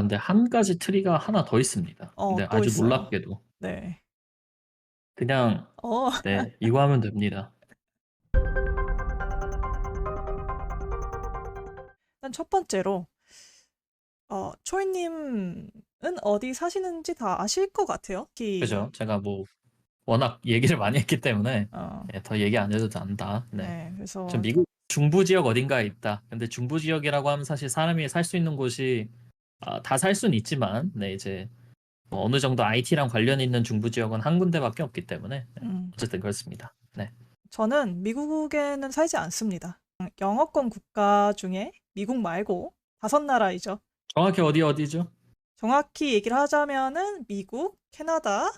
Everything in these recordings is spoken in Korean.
근데 한 가지 트리가 하나 더 있습니다. 근데 또 아주 있어요. 놀랍게도 네. 그냥 어. 네, 이거 하면 됩니다. 일단 첫 번째로 초이님은 어디 사시는지 다 아실 것 같아요. 그죠? 제가 뭐 워낙 얘기를 많이 했기 때문에 어, 네, 더 얘기 안 해도 안다. 네. 네, 전 그래서 미국 중부 지역 어딘가에 있다. 근데 중부 지역이라고 하면 사실 사람이 살 수 있는 곳이 다 살 수는 있지만 네, 이제 뭐 어느 정도 IT랑 관련 있는 중부 지역은 한 군데밖에 없기 때문에 네, 음, 어쨌든 그렇습니다. 네. 저는 미국에는 살지 않습니다. 영어권 국가 중에 미국 말고 5나라이죠. 정확히 어디죠? 정확히 얘기를 하자면은 미국, 캐나다,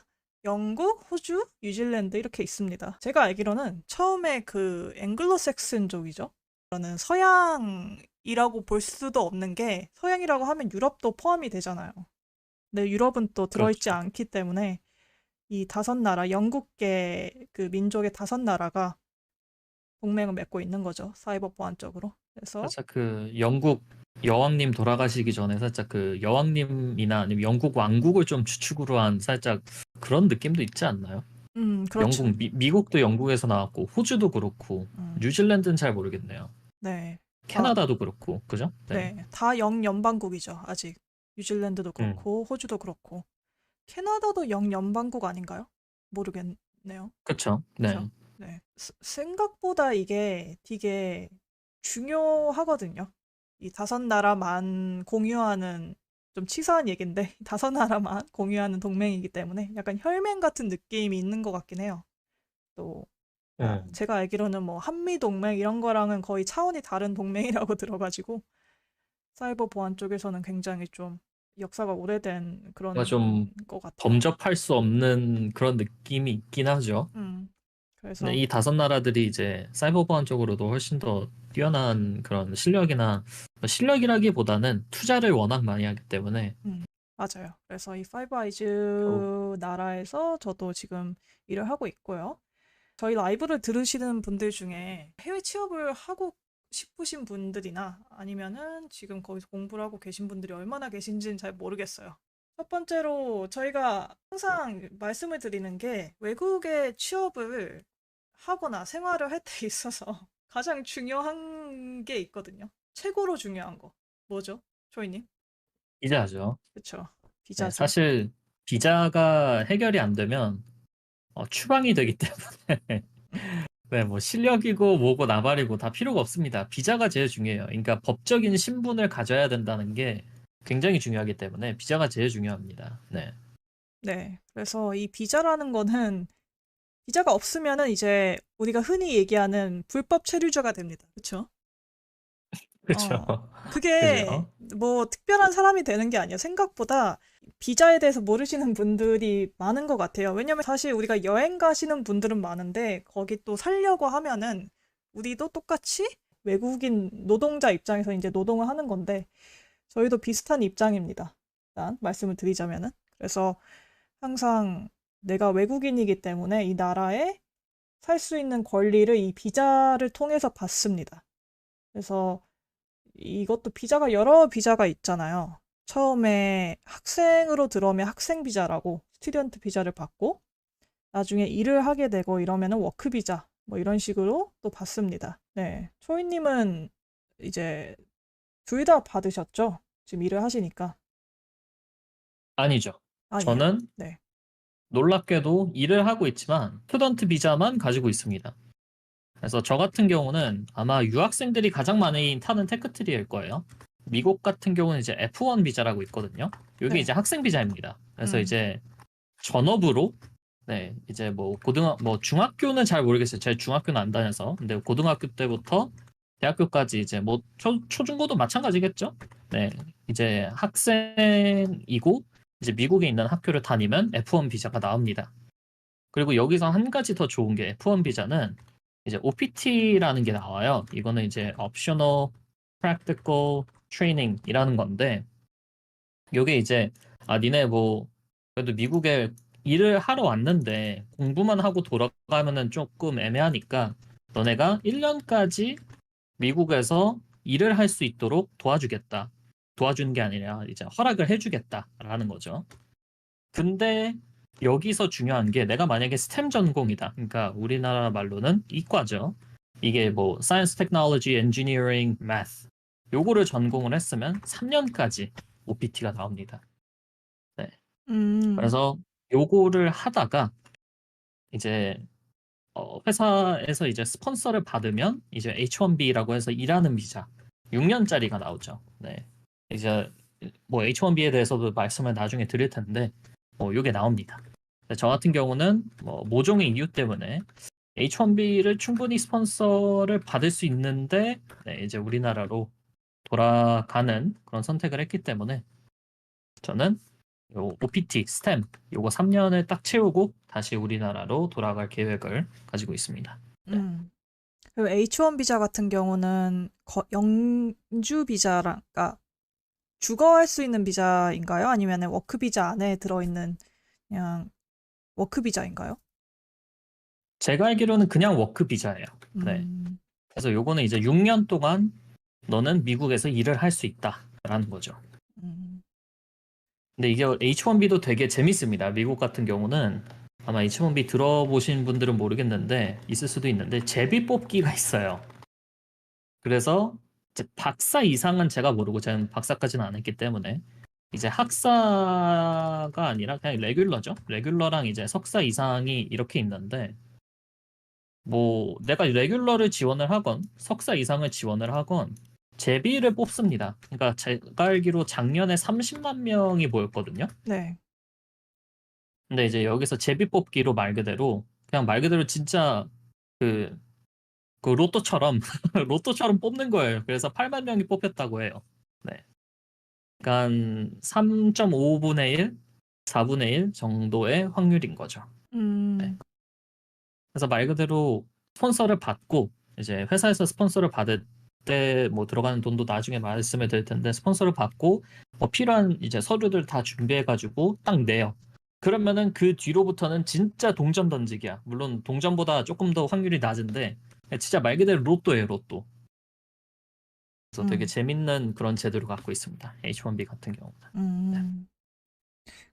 영국, 호주, 뉴질랜드 이렇게 있습니다. 제가 알기로는 처음에 그 앵글로색슨족이죠. 저는 서양이라고 볼 수도 없는 게 서양이라고 하면 유럽도 포함이 되잖아요. 근데 유럽은 또 들어있지 그렇죠. 않기 때문에 이 5나라, 영국계 그 민족의 5나라가 동맹을 맺고 있는 거죠. 사이버 보안적으로. 그래서 살짝 그 영국 여왕님 돌아가시기 전에 살짝 그 여왕님이나 아니면 영국 왕국을 좀 주축으로 한 살짝 그런 느낌도 있지 않나요? 그렇죠. 미국도 영국에서 나왔고 호주도 그렇고 음, 뉴질랜드는 잘 모르겠네요. 네. 다, 캐나다도 그렇고 그죠? 네. 네. 다 영연방국이죠. 아직. 뉴질랜드도 음, 그렇고, 호주도 그렇고. 캐나다도 영연방국 아닌가요? 모르겠네요. 그쵸. 그쵸? 네. 네. 생각보다 이게 되게 중요하거든요. 이 5나라만 공유하는 좀 치사한 얘긴데 5나라만 공유하는 동맹이기 때문에 약간 혈맹 같은 느낌이 있는 것 같긴 해요. 또 음. 제가 알기로는 뭐 한미 동맹 이런 거랑은 거의 차원이 다른 동맹이라고 들어가지고 사이버 보안 쪽에서는 굉장히 좀 역사가 오래된 뭔가 그런 좀 것 같아요. 범접할 수 없는 그런 느낌이 있긴 하죠. 음, 근데 그래서 이 5나라들이 이제 사이버 보안 쪽으로도 훨씬 더 뛰어난 그런 실력이나 뭐 실력이라기보다는 투자를 워낙 많이 하기 때문에 맞아요. 그래서 이 파이브 결국 아이즈 나라에서 저도 지금 일을 하고 있고요. 저희 라이브를 들으시는 분들 중에 해외 취업을 하고 싶으신 분들이나 아니면은 지금 거기서 공부를 하고 계신 분들이 얼마나 계신지는 잘 모르겠어요. 첫 번째로 저희가 항상 말씀을 드리는 게 외국에 취업을 하거나 생활을 할 때 있어서 가장 중요한 게 있거든요. 최고로 중요한 거. 뭐죠? 조이님? 비자죠. 그쵸. 네, 비자죠. 사실 비자가 해결이 안 되면 추방이 되기 때문에 네, 뭐 실력이고 뭐고 나발이고 다 필요가 없습니다. 비자가 제일 중요해요. 그러니까 법적인 신분을 가져야 된다는 게 굉장히 중요하기 때문에 비자가 제일 중요합니다. 네. 네. 그래서 이 비자라는 거는 비자가 없으면은 이제 우리가 흔히 얘기하는 불법 체류자가 됩니다. 그쵸? 그렇죠. 어. 그게 그죠? 뭐 특별한 사람이 되는 게 아니에요. 생각보다 비자에 대해서 모르시는 분들이 많은 것 같아요. 왜냐면 사실 우리가 여행 가시는 분들은 많은데 거기 또 살려고 하면은 우리도 똑같이 외국인 노동자 입장에서 이제 노동을 하는 건데 저희도 비슷한 입장입니다. 일단 말씀을 드리자면은. 그래서 항상 내가 외국인이기 때문에 이 나라에 살 수 있는 권리를 이 비자를 통해서 받습니다. 그래서 이것도 비자가 여러 비자가 있잖아요. 처음에 학생으로 들어오면 학생 비자라고 스튜던트 비자를 받고 나중에 일을 하게 되고 이러면은 워크 비자 뭐 이런 식으로 또 받습니다. 네. 초이님은 이제 둘 다 받으셨죠? 지금 일을 하시니까. 아니죠. 아니에요? 저는 네. 놀랍게도 일을 하고 있지만 스튜던트 비자만 가지고 있습니다. 그래서 저 같은 경우는 아마 유학생들이 가장 많이 타는 테크트리일 거예요. 미국 같은 경우는 이제 F1 비자라고 있거든요. 이게 네. 이제 학생 비자입니다. 그래서 음. 이제 전업으로 네, 이제 뭐 뭐 중학교는 잘 모르겠어요. 제 중학교는 안 다녀서. 근데 고등학교 때부터 대학교까지 이제 뭐 초중고도 마찬가지겠죠? 네. 이제 학생이고 이제 미국에 있는 학교를 다니면 F1 비자가 나옵니다. 그리고 여기서 한 가지 더 좋은 게 F1 비자는 이제 OPT라는 게 나와요. 이거는 이제 Optional Practical Training이라는 건데 요게 이제 니네 뭐 그래도 미국에 일을 하러 왔는데 공부만 하고 돌아가면은 조금 애매하니까 너네가 1년까지 미국에서 일을 할 수 있도록 도와주겠다. 도와주는 게 아니라 이제 허락을 해주겠다라는 거죠. 근데 여기서 중요한 게 내가 만약에 스템 전공이다. 그러니까 우리나라 말로는 이과죠. 이게 뭐 Science, Technology, Engineering, Math 요거를 전공을 했으면 3년까지 OPT가 나옵니다. 네. 음, 그래서 요거를 하다가 이제 회사에서 이제 스폰서를 받으면 이제 H1B라고 해서 일하는 비자 6년짜리가 나오죠. 네. 이제 뭐 H1B에 대해서도 말씀을 나중에 드릴 텐데 요게 나옵니다. 저 같은 경우는 뭐 모종의 이유 때문에 H1B를 충분히 스폰서를 받을 수 있는데 네, 이제 우리나라로 돌아가는 그런 선택을 했기 때문에 저는 요 OPT, 스템 요거 3년을 딱 채우고 다시 우리나라로 돌아갈 계획을 가지고 있습니다. 네. 음. 그리고 H1 비자 같은 경우는 영주 비자랑, 그러니까 주거할 수 있는 비자인가요? 아니면 워크 비자 안에 들어있는 그냥 워크 비자인가요? 제가 알기로는 그냥 워크 비자예요. 네. 음, 그래서 요거는 이제 6년 동안 너는 미국에서 일을 할 수 있다라는 거죠. 음, 근데 이게 H1B도 되게 재밌습니다. 미국 같은 경우는 아마 H1B 들어보신 분들은 모르겠는데 있을 수도 있는데 제비 뽑기가 있어요. 그래서 이제 박사 이상은 제가 모르고 저는 박사까지는 안 했기 때문에 이제 학사가 아니라 그냥 레귤러죠. 레귤러랑 이제 석사 이상이 이렇게 있는데 뭐 내가 레귤러를 지원을 하건 석사 이상을 지원을 하건 제비를 뽑습니다. 그러니까 제가 알기로 작년에 30만 명이 모였거든요. 네. 근데 이제 여기서 제비 뽑기로 말 그대로 그냥 말 그대로 진짜 그, 그 로또처럼 로또처럼 뽑는 거예요. 그래서 8만 명이 뽑혔다고 해요. 네. 그러니까 3.5분의 1, 4분의 1 정도의 확률인 거죠. 네. 음, 그래서 말 그대로 스폰서를 받고 이제 회사에서 스폰서를 받을 때 뭐 들어가는 돈도 나중에 말씀을 드릴 텐데 스폰서를 받고 뭐 필요한 이제 서류들 다 준비해 가지고 딱 내요. 그러면은 그 뒤로부터는 진짜 동전 던지기야. 물론 동전보다 조금 더 확률이 낮은데 진짜 말 그대로 로또예요, 로또. 그래서 되게 음, 재밌는 그런 제도를 갖고 있습니다. H1B 같은 경우는. 네. 음.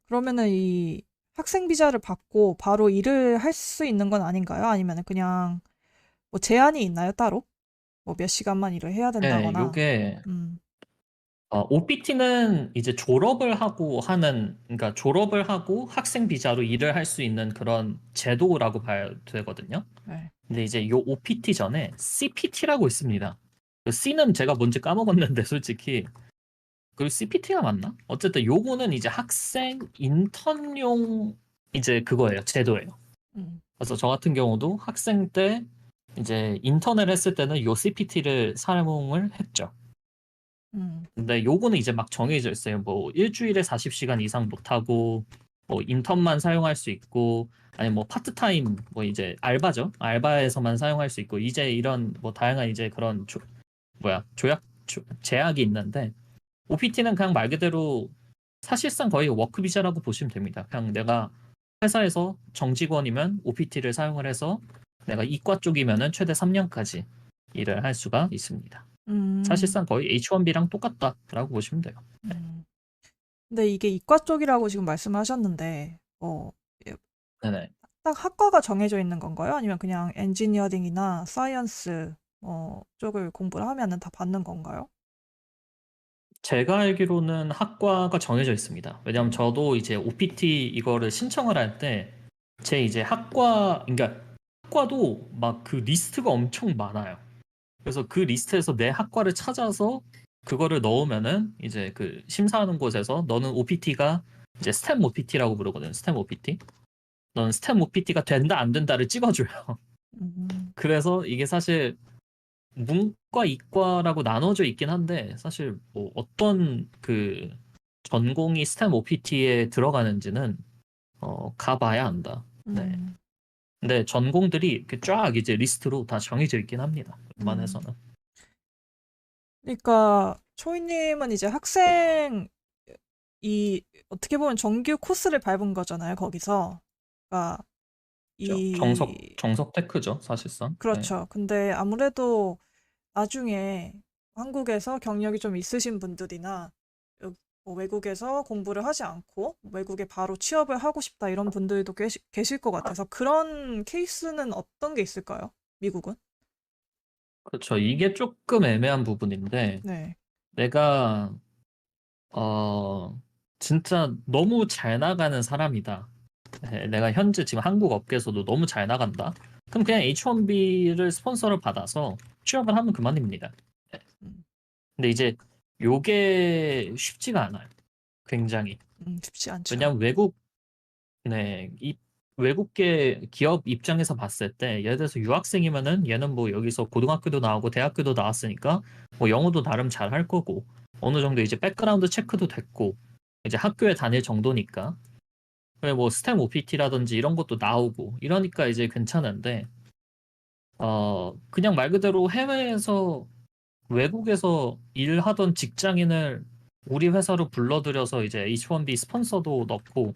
그러면은 이 학생 비자를 받고 바로 일을 할 수 있는 건 아닌가요? 아니면 그냥 뭐 제한이 있나요, 따로? 뭐 몇 시간만 일을 해야 네, 된다거나. 요게 음, OPT는 이제 졸업을 하고 하는, 그러니까 졸업을 하고 학생 비자로 일을 할 수 있는 그런 제도라고 봐야 되거든요. 네. 근데 이제 요 OPT 전에 CPT라고 있습니다. 그 C는 제가 뭔지 까먹었는데 솔직히 그 CPT가 맞나? 어쨌든 요거는 이제 학생 인턴용 이제 그거예요. 제도예요. 음, 그래서 저 같은 경우도 학생 때 이제 인턴을 했을 때는 요 CPT를 사용을 했죠. 음, 근데 요거는 이제 막 정해져 있어요. 뭐 일주일에 40시간 이상 못하고 뭐 인턴만 사용할 수 있고 아니 뭐 파트타임 뭐 이제 알바죠. 알바에서만 사용할 수 있고 이제 이런 뭐 다양한 이제 그런 제약이 있는데 OPT는 그냥 말 그대로 사실상 거의 워크 비자라고 보시면 됩니다. 그냥 내가 회사에서 정직원이면 OPT를 사용을 해서 내가 이과 쪽이면은 최대 3년까지 일을 할 수가 있습니다. 음, 사실상 거의 H1B랑 똑같다라고 보시면 돼요. 네. 음. 근데 이게 이과 쪽이라고 지금 말씀하셨는데, 예, 네네. 딱 학과가 정해져 있는 건가요? 아니면 그냥 엔지니어링이나 사이언스 쪽을 공부를 하면은 다 받는 건가요? 제가 알기로는 학과가 정해져 있습니다. 왜냐하면 음, 저도 이제 OPT 이거를 신청을 할 때 제 이제 그러니까 학과도 막 그 리스트가 엄청 많아요. 그래서 그 리스트에서 내 학과를 찾아서 그거를 넣으면은 이제 그 심사하는 곳에서 너는 OPT가 이제 스템 OPT라고 부르거든요. 스템 OPT. 너는 스템 OPT가 된다 안 된다를 찍어줘요. 음, 그래서 이게 사실 문과, 이과라고 나눠져 있긴 한데 사실 뭐 어떤 그 전공이 스템 OPT에 들어가는지는 가봐야 안다. 네. 음, 근데 전공들이 이렇게 쫙 이제 리스트로 다 정해져 있긴 합니다. 음. 웬만해서는. 그러니까 초이님은 이제 학생 이 어떻게 보면 정규 코스를 밟은 거잖아요, 거기서. 그러니까 그죠? 정석 이 정석 테크죠, 사실상. 네. 그렇죠. 근데 아무래도 나중에 한국에서 경력이 좀 있으신 분들이나 뭐 외국에서 공부를 하지 않고 외국에 바로 취업을 하고 싶다 이런 분들도 계실 것 같아서 그런 케이스는 어떤 게 있을까요? 미국은? 그렇죠. 이게 조금 애매한 부분인데, 네. 내가, 어, 진짜 너무 잘 나가는 사람이다. 내가 현재 지금 한국 업계에서도 너무 잘 나간다. 그럼 그냥 H1B를 스폰서를 받아서 취업을 하면 그만입니다. 음, 근데 이제 요게 쉽지가 않아요. 굉장히. 쉽지 않죠. 왜냐하면 네, 이 외국계 기업 입장에서 봤을 때, 예를 들어서 유학생이면은 얘는 뭐 여기서 고등학교도 나오고 대학교도 나왔으니까 뭐 영어도 나름 잘 할 거고, 어느 정도 이제 백그라운드 체크도 됐고, 이제 학교에 다닐 정도니까. 그리고 뭐 스템 OPT라든지 이런 것도 나오고, 이러니까 이제 괜찮은데, 그냥 말 그대로 해외에서 외국에서 일하던 직장인을 우리 회사로 불러들여서 이제 H1B 스폰서도 넣고,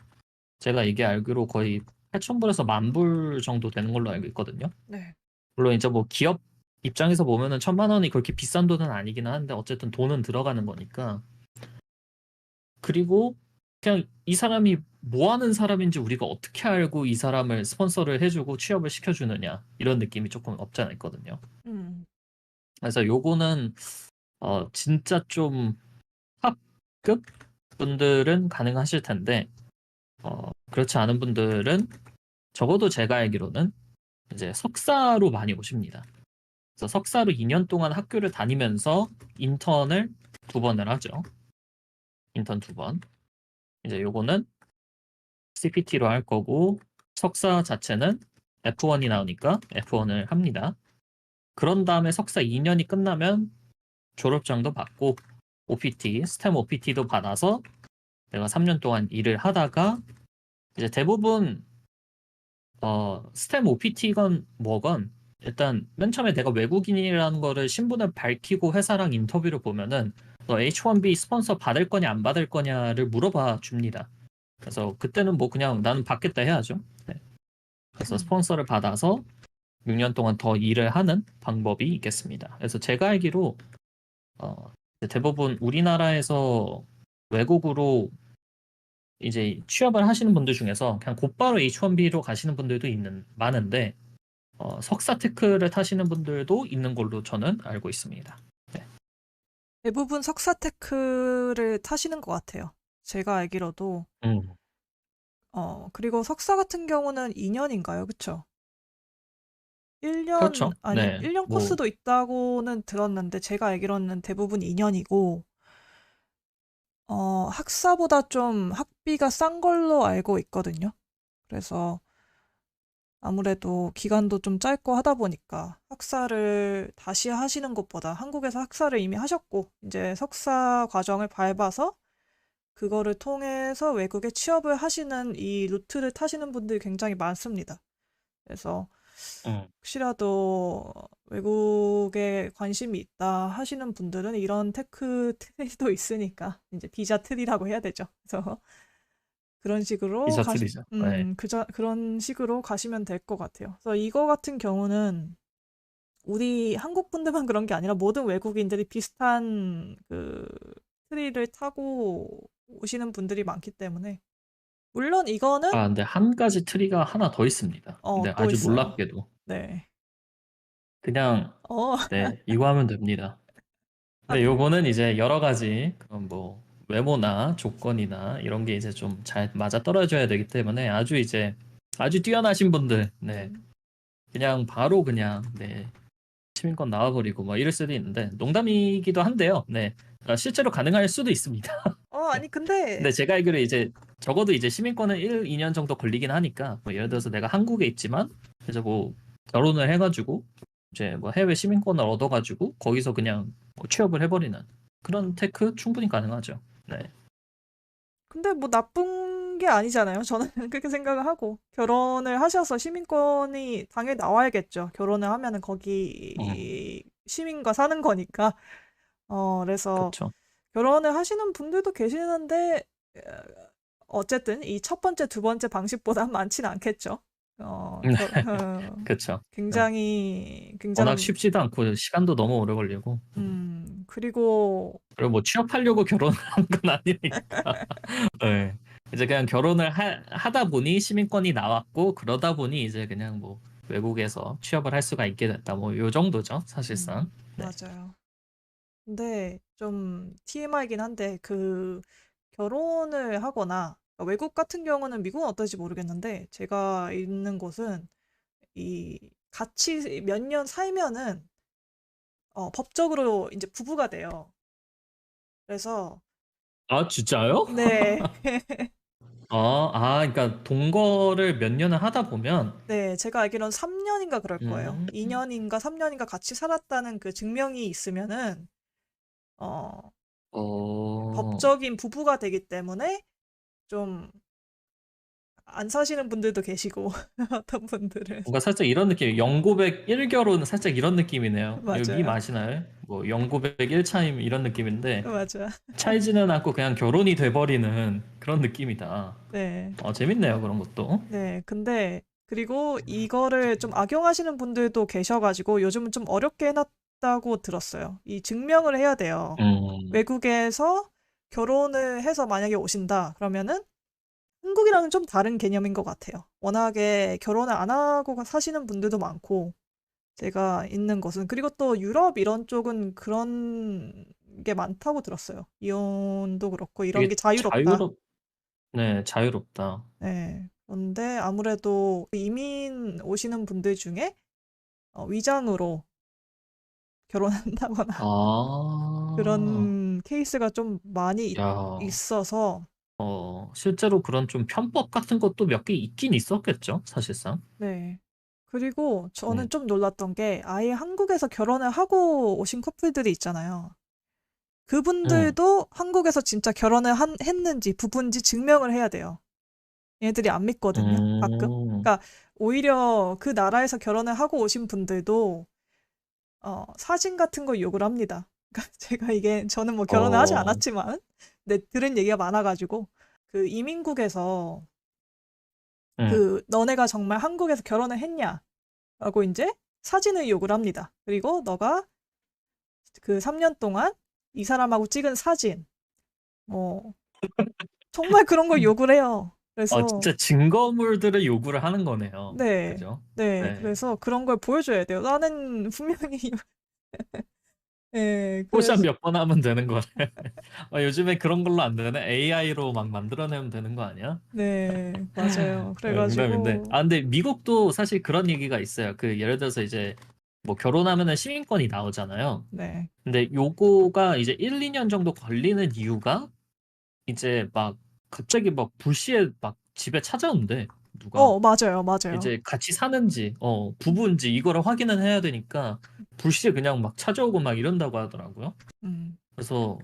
제가 이게 알기로 거의 8,000불에서 10,000불 정도 되는 걸로 알고 있거든요. 네. 물론 이제 뭐 기업 입장에서 보면은 1,000만 원이 그렇게 비싼 돈은 아니긴 한데 어쨌든 돈은 들어가는 거니까. 그리고 그냥 이 사람이 뭐 하는 사람인지 우리가 어떻게 알고 이 사람을 스폰서를 해주고 취업을 시켜주느냐 이런 느낌이 조금 없지 않아 있거든요. 음, 그래서 요거는 진짜 좀 탑급 분들은 가능하실 텐데 그렇지 않은 분들은 적어도 제가 알기로는 이제 석사로 많이 오십니다. 그래서 석사로 2년 동안 학교를 다니면서 인턴을 2번을 하죠. 인턴 2번. 이제 요거는 CPT로 할 거고 석사 자체는 F1이 나오니까 F1을 합니다. 그런 다음에 석사 2년이 끝나면 졸업장도 받고 OPT, 스템 OPT도 받아서 내가 3년 동안 일을 하다가 이제 대부분 스템 OPT건 뭐건 일단 맨 처음에 내가 외국인이라는 거를 신분을 밝히고 회사랑 인터뷰를 보면은 너 H1B 스폰서 받을 거냐 안 받을 거냐를 물어봐 줍니다. 그래서 그때는 뭐 그냥 나는 받겠다 해야죠. 네. 그래서 음. 스폰서를 받아서 6년 동안 더 일을 하는 방법이 있겠습니다. 그래서 제가 알기로 대부분 우리나라에서 외국으로 이제 취업을 하시는 분들 중에서 그냥 곧바로 H1B로 가시는 분들도 많은데 석사 테크를 타시는 분들도 있는 걸로 저는 알고 있습니다. 네. 대부분 석사 테크를 타시는 것 같아요. 제가 알기로도. 음, 그리고 석사 같은 경우는 2년인가요? 그쵸? 1년, 그렇죠. 아니, 네. 1년 뭐, 코스도 있다고는 들었는데, 제가 알기로는 대부분 2년이고, 학사보다 좀 학비가 싼 걸로 알고 있거든요. 그래서 아무래도 기간도 좀 짧고 하다 보니까 학사를 다시 하시는 것보다 한국에서 학사를 이미 하셨고, 이제 석사 과정을 밟아서 그거를 통해서 외국에 취업을 하시는 이 루트를 타시는 분들이 굉장히 많습니다. 그래서 음, 혹시라도 외국에 관심이 있다 하시는 분들은 이런 테크 트리도 있으니까 이제 비자 트리라고 해야 되죠. 그래서 그런 식으로 디저트리죠. 네. 그런 식으로 가시면 될 것 같아요. 그래서 이거 같은 경우는 우리 한국 분들만 그런 게 아니라 모든 외국인들이 비슷한 그 트리를 타고 오시는 분들이 많기 때문에 물론 이거는 근데 한 가지 트리가 하나 더 있습니다. 근데 또 아주 있어요. 놀랍게도 네. 그냥 어, 네, 이거 하면 됩니다. 아, 근데 요거는 이제 여러 가지 그런 뭐 외모나 조건이나 이런 게 이제 좀 잘 맞아 떨어져야 되기 때문에 아주 뛰어나신 분들, 네, 음. 그냥 바로 그냥 네, 시민권 나와버리고 뭐 이럴 수도 있는데 농담이기도 한데요. 네, 실제로 가능할 수도 있습니다. 아니 근데 근데 제가 알기로 이제 적어도 이제 시민권은 1, 2년 정도 걸리긴 하니까 뭐 예를 들어서 음. 내가 한국에 있지만 이제 뭐 결혼을 해가지고 이제 뭐 해외 시민권을 얻어가지고 거기서 그냥 뭐 취업을 해버리는 그런 테크 충분히 가능하죠. 네. 근데 뭐 나쁜 게 아니잖아요. 저는 그렇게 생각을 하고 결혼을 하셔서 시민권이 당연히 나와야겠죠. 결혼을 하면은 음, 거기 시민과 사는 거니까. 그래서 그렇죠. 결혼을 하시는 분들도 계시는데 어쨌든 이 첫 번째, 두 번째 방식보다 많진 않겠죠. 그쵸. 네. 굉장히 워낙 굉장한 쉽지도 않고 시간도 너무 오래 걸리고. 그리고 그리고 뭐 취업하려고 결혼을 한 건 아니니까. 네. 이제 그냥 결혼을 하다 보니 시민권이 나왔고 그러다 보니 이제 그냥 뭐 외국에서 취업을 할 수가 있게 됐다. 뭐 요 정도죠, 사실상. 네. 맞아요. 근데 좀 TMI이긴 한데 그 결혼을 하거나 그러니까 외국 같은 경우는 미국은 어떨지 모르겠는데 제가 있는 곳은 이 같이 몇 년 살면은 법적으로 이제 부부가 돼요. 그래서 아, 진짜요? 네. 그러니까 동거를 몇 년을 하다 보면 네, 제가 알기로는 3년인가 그럴 거예요. 음, 2년인가 3년인가 같이 살았다는 그 증명이 있으면은 어, 법적인 부부가 되기 때문에 좀 안 사시는 분들도 계시고 어떤 분들은 뭔가 살짝 이런 느낌, 영고백 1결혼 살짝 이런 느낌이네요. 여기 맞아요. 아시나요? 뭐 영고백 1차임 이런 느낌인데 맞아. 차이지는 않고 그냥 결혼이 돼버리는 그런 느낌이다. 네. 재밌네요, 그런 것도. 네. 근데 그리고 이거를 좀 악용하시는 분들도 계셔가지고 요즘은 좀 어렵게 해놨다고 들었어요. 이 증명을 해야 돼요. 음, 외국에서 결혼을 해서 만약에 오신다. 그러면은 한국이랑은 좀 다른 개념인 것 같아요. 워낙에 결혼을 안 하고 사시는 분들도 많고, 제가 있는 곳은. 그리고 또 유럽 이런 쪽은 그런 게 많다고 들었어요. 이혼도 그렇고, 이런 게 이게 자유롭다. 네, 자유롭다. 네. 그런데 아무래도 이민 오시는 분들 중에 위장으로 결혼한다거나 아, 그런 케이스가 좀 많이 야, 있어서, 실제로 그런 좀 편법 같은 것도 몇 개 있긴 있었겠죠, 사실상. 네. 그리고 저는 네. 좀 놀랐던 게 아예 한국에서 결혼을 하고 오신 커플들이 있잖아요. 음, 그분들도 한국에서 진짜 결혼을 했는지 부부인지 증명을 해야 돼요. 얘네들이 안 믿거든요, 가끔. 음, 그러니까 오히려 그 나라에서 결혼을 하고 오신 분들도 사진 같은 거 요구를 합니다. 그러니까 제가 이게 저는 뭐 결혼을 하지 어, 않았지만 네, 들은 얘기가 많아가지고 그 이민국에서 음, 그 너네가 정말 한국에서 결혼을 했냐? 라고 이제 사진을 요구를 합니다. 그리고 너가 그 3년 동안 이 사람하고 찍은 사진, 뭐, 정말 그런 걸 요구를 해요. 그래서, 진짜 증거물들을 요구를 하는 거네요. 네, 그죠? 네, 네. 그래서 그런 걸 보여줘야 돼요. 나는 분명히, 네, 포샵 그래서, 몇 번 하면 되는 거네. 요즘에 그런 걸로 안 되네. AI로 막 만들어내면 되는 거 아니야? 네, 맞아요. 농담인데. 그래가지고, 근데 미국도 사실 그런 얘기가 있어요. 그 예를 들어서 이제 뭐 결혼하면은 시민권이 나오잖아요. 네. 근데 요거가 이제 1, 2년 정도 걸리는 이유가 이제 막 갑자기 막 불시에 막 집에 찾아온대. 누가. 맞아요, 맞아요. 이제 같이 사는지, 부부인지 이거를 확인을 해야 되니까 불시에 그냥 막 찾아오고 막 이런다고 하더라고요. 음, 그래서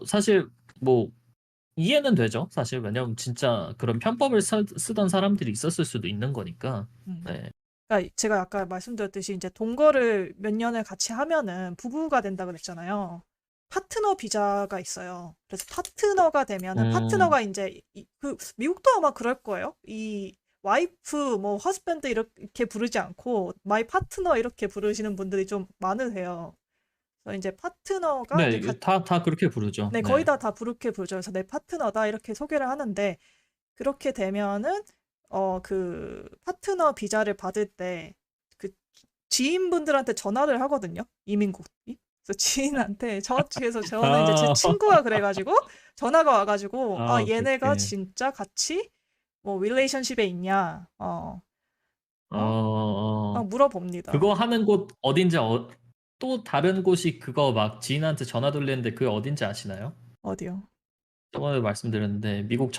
사실 뭐 이해는 되죠. 사실 왜냐면 진짜 그런 편법을 쓰던 사람들이 있었을 수도 있는 거니까. 음. 네. 그러니까 제가 아까 말씀드렸듯이 이제 동거를 몇 년을 같이 하면은 부부가 된다 그랬잖아요. 파트너 비자가 있어요. 그래서 파트너가 되면은 음, 파트너가 이제 그 미국도 아마 그럴 거예요. 이 와이프 뭐 허스밴드 이렇게 부르지 않고 마이 파트너 이렇게 부르시는 분들이 좀 많으세요. 그래서 이제 파트너가 이제 네, 다 그렇게 부르죠. 네, 거의 네. 다 부르게 부르죠. 그래서 내 파트너다 이렇게 소개를 하는데 그렇게 되면은 그 파트너 비자를 받을 때 그 지인분들한테 전화를 하거든요. 이민국이. 그래서 지인한테 그래서 저는 이제 제 아, 친구가 그래가지고 전화가 와가지고 오케이, 얘네가 오케이. 진짜 같이 뭐 릴레이션십에 있냐 어, 어? 막 그거 물어봅니다. 하는 곳 어딘지 또 다른 곳이 그거 막 지인한테 전화 돌리는데 그게 어딘지 아시나요? 어디요? 저번에 말씀드렸는데 미국